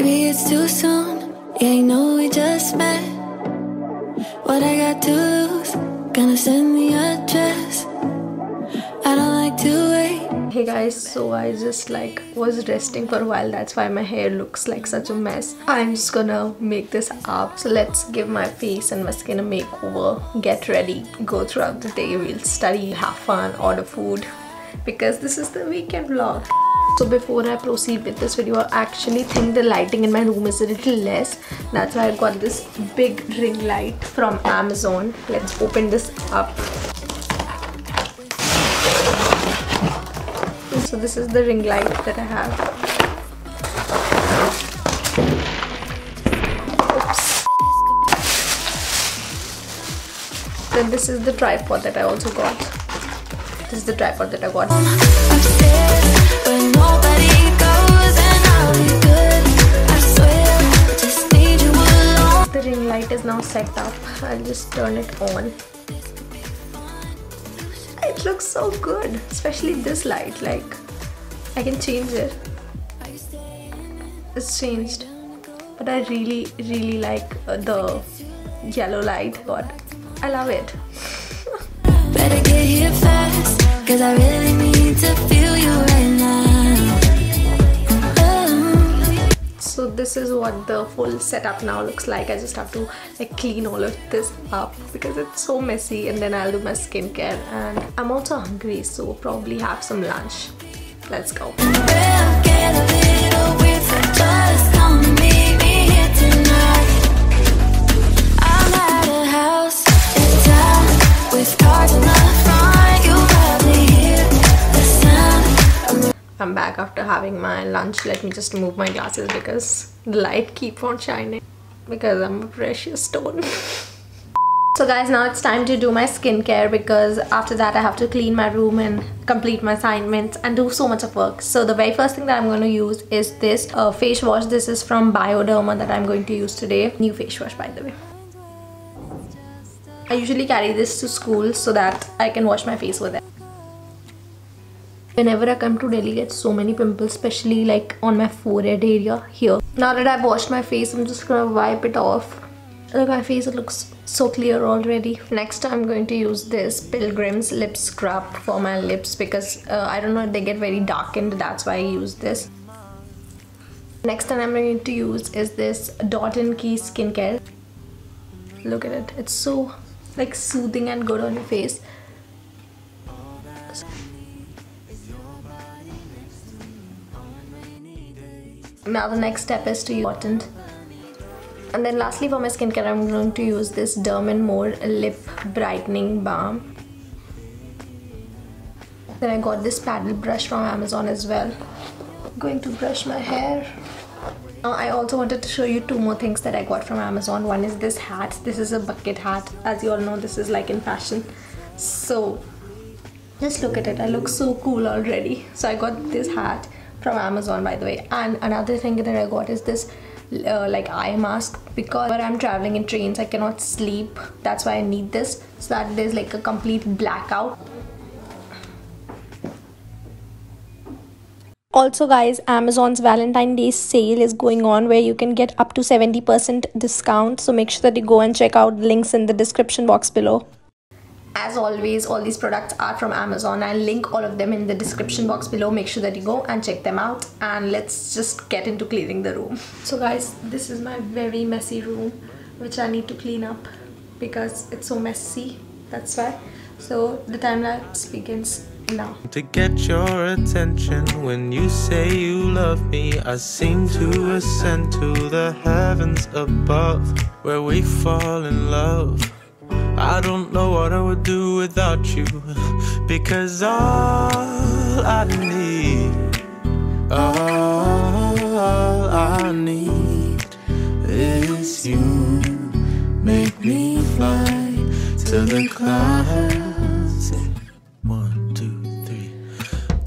Maybe it's too soon. Yeah, you know we just met. What I got to lose? Gonna send the address. I don't like to wait. Hey guys, so I just was resting for a while. That's why my hair looks like such a mess. I'm just gonna make this up. So let's give my face and my skin a makeover. Get ready, go throughout the day. We'll study, have fun, order food, because this is the weekend vlog. So before I proceed with this video, I actually think the lighting in my room is a little less. That's why I got this big ring light from Amazon. Let's open this up. So this is the ring light that I have. Oops. Then this is the tripod that I also got. This is the tripod that I got. The ring light is now set up. I'll just turn it on. It looks so good, especially this light. I can change it. It's changed, but I really like the yellow light. But I love it. Better get here fast, 'cause I really need to feel you right now. So this is what the full setup now looks like. I just have to clean all of this up because it's so messy, and then I'll do my skincare, and I'm also hungry, so probably have some lunch. Let's go. I'm back after having my lunch. Let me just remove my glasses because the light keeps on shining, because I'm a precious stone. So guys, now it's time to do my skincare, because after that I have to clean my room and complete my assignments and do so much of work. So the very first thing that I'm going to use is this face wash. This is from Bioderma that I'm going to use today. New face wash, by the way. I usually carry this to school so that I can wash my face with it. Whenever I come to Delhi, I get so many pimples, especially on my forehead area here. Now that I've washed my face, I'm just gonna wipe it off. Look, my face looks so clear already. Next, I'm going to use this Pilgrim's lip scrub for my lips, because I don't know, they get very darkened. That's why I use this. Next thing I'm going to use is this Dot & Key skincare. Look at it. It's so soothing and good on your face. Now the next step is to use cotton. And then lastly, for my skincare, I'm going to use this Derm & More lip brightening balm. Then I got this paddle brush from Amazon as well. I'm going to brush my hair. Now I also wanted to show you two more things that I got from Amazon. One is this hat. This is a bucket hat. As you all know, this is in fashion. So just look at it. I look so cool already. So I got this hat from Amazon, by the way. And another thing that I got is this eye mask, because when I'm traveling in trains I cannot sleep. That's why I need this, so that there's a complete blackout. Also guys, Amazon's Valentine's Day sale is going on, where you can get up to 70% discount. So make sure that you go and check out links in the description box below. As always, all these products are from Amazon. I'll link all of them in the description box below. Make sure that you go and check them out, and let's just get into cleaning the room. So guys, this is my very messy room, which I need to clean up because it's so messy. That's why. So the time lapse begins now. To get your attention when you say you love me, I seem to ascend to the heavens above, where we fall in love. I don't know what I would do without you, because all I need is you. Make me fly to the clouds. 1, 2, 3.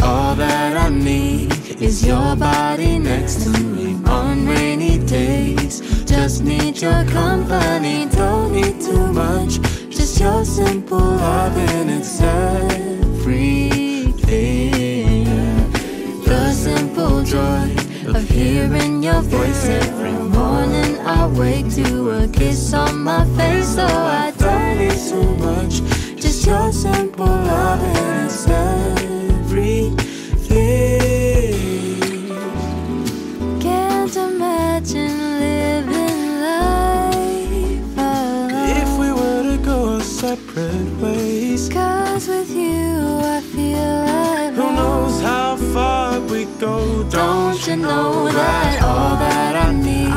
All that I need is your body next to me on rainy days. Just need your company, don't need too much. Just your simple loving, it's everything. The simple joy of hearing your voice. Every morning I wake to a kiss on my face. So I don't need too much, just your simple love, and it's everything. Can't imagine living life alone if we were to go our separate ways. 'Cause with you I feel like Who knows how far we go? Don't you know that all that I need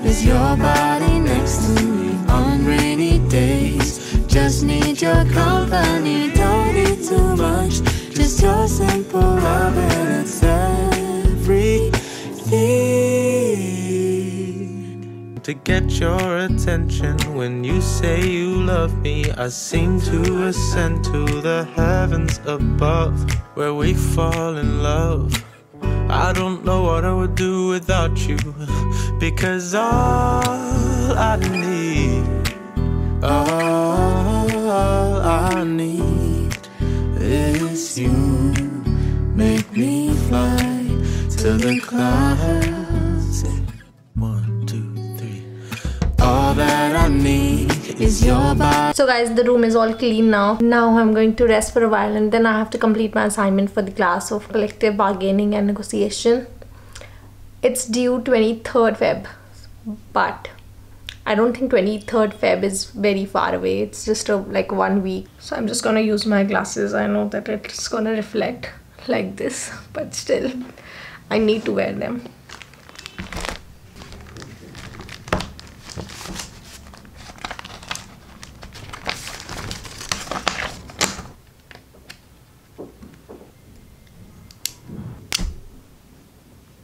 is your body next to me on rainy days? Just need your company, don't need too much, just your simple love, and it's everything. To get your attention when you say you love me, I seem to ascend to the heavens above, where we fall in love. I don't know what I would do without you, because all I need is you. Make me fly to the clouds. 1, 2, 3. All that I need is your body. So guys, the room is all clean now. Now I'm going to rest for a while, and then I have to complete my assignment for the class of collective bargaining and negotiation. It's due 23rd Feb, but I don't think 23rd Feb is very far away. It's just like 1 week. So I'm just gonna use my glasses. I know that it's gonna reflect like this, but still I need to wear them.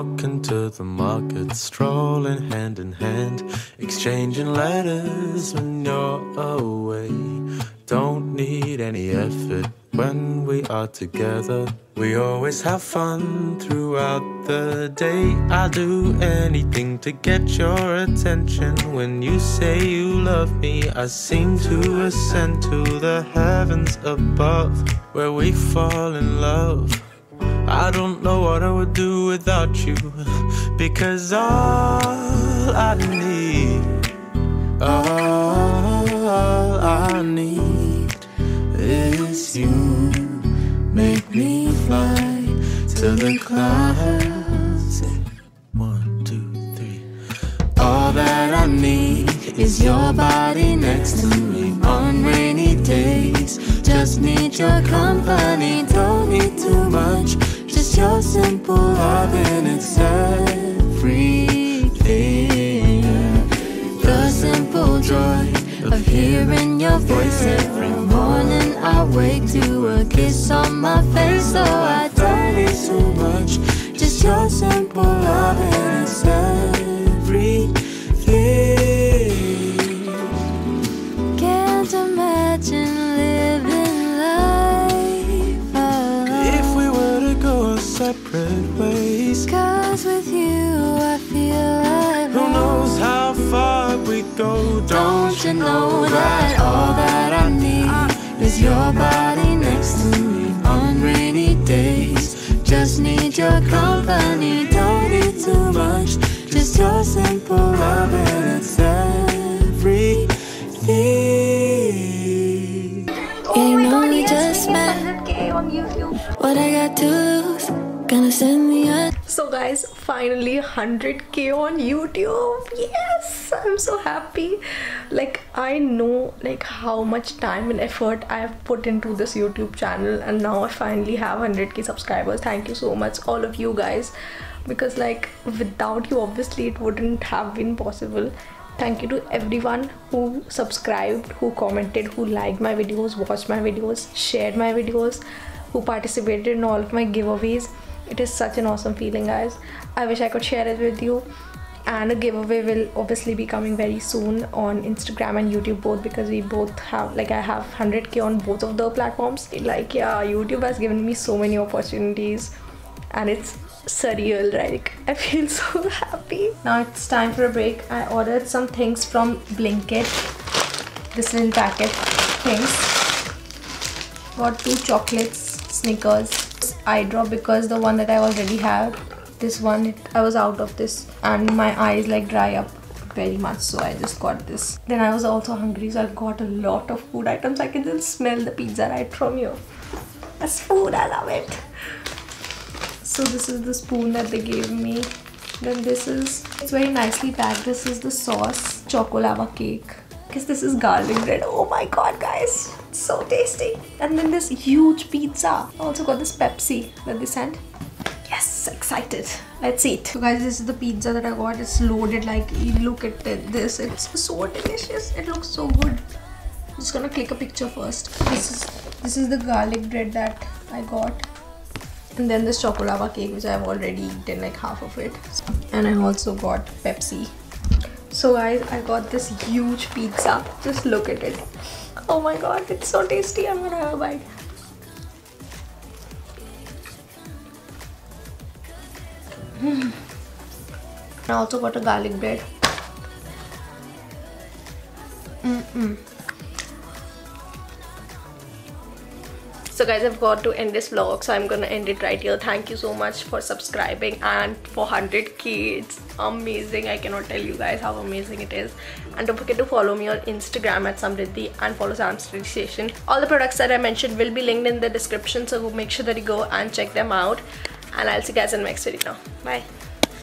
Walking to the market, strolling hand in hand, exchanging letters when you're away. Don't need any effort when we are together. We always have fun throughout the day. I'll do anything to get your attention when you say you love me. I seem to ascend to the heavens above, where we fall in love. I don't know what I would do without you, because all I need is you. Make me fly to the clouds. 1, 2, 3. All that I need is your body next to me on rainy days. Just need your company, don't need too much, just your simple love, and it's everything. The simple joy of hearing your voice. Every morning I wake to a kiss on my face. So I don't need too much, just your simple love, and it's everything. Can't imagine living life alone if we were to go our separate ways. 'Cause with you I feel like Who knows how far we go? Don't you know that all that I need is your body next to me on rainy days? Just need your company, don't need too much, just your simple love, and it's everything. Yeah, you know we just met. 100K on YouTube. What I got to lose, gonna send me a So guys, finally 100K on YouTube. Yes, I'm so happy. Like, I know like how much time and effort I have put into this YouTube channel, and now I finally have 100K subscribers. Thank you so much, all of you guys, because like without you obviously it wouldn't have been possible. Thank you to everyone who subscribed, who commented, who liked my videos, watched my videos, shared my videos, who participated in all of my giveaways. It is such an awesome feeling, guys. I wish I could share it with you. And a giveaway will obviously be coming very soon on Instagram and YouTube both, because we both have, like, I have 100K on both of the platforms. Like, yeah, YouTube has given me so many opportunities, and it's surreal. Like, I feel so happy. Now it's time for a break. I ordered some things from Blinkit. This little packet things. Got 2 chocolates, Snickers, eye drop because the one that I already have this one, I was out of this and my eyes like dry up very much, so I just got this. Then I was also hungry, so I got a lot of food items. I can just smell the pizza right from here. That's food, I love it. So this is the spoon that they gave me. Then this is, it's very nicely packed. This is the sauce, choco lava cake. Because this is garlic bread. Oh my god, guys, it's so tasty. And then this huge pizza. I also got this Pepsi that they sent. Yes, excited. Let's eat. So guys, this is the pizza that I got. It's loaded, like, look at this. It's so delicious. It looks so good. I'm just gonna click a picture first. This is the garlic bread that I got. And then this choco lava cake, which I've already eaten like half of it. And I also got Pepsi. So guys, I got this huge pizza. Just look at it. Oh my god, it's so tasty. I'm gonna have a bite. I also got a garlic bread. So guys, I've got to end this vlog, so I'm gonna end it right here. Thank you so much for subscribing, and for 100k, it's amazing. I cannot tell you guys how amazing it is. And don't forget to follow me on Instagram at samraddhi and follow Sam's Station. All the products that I mentioned will be linked in the description, so make sure that you go and check them out. And I'll see you guys in the next video now. Bye.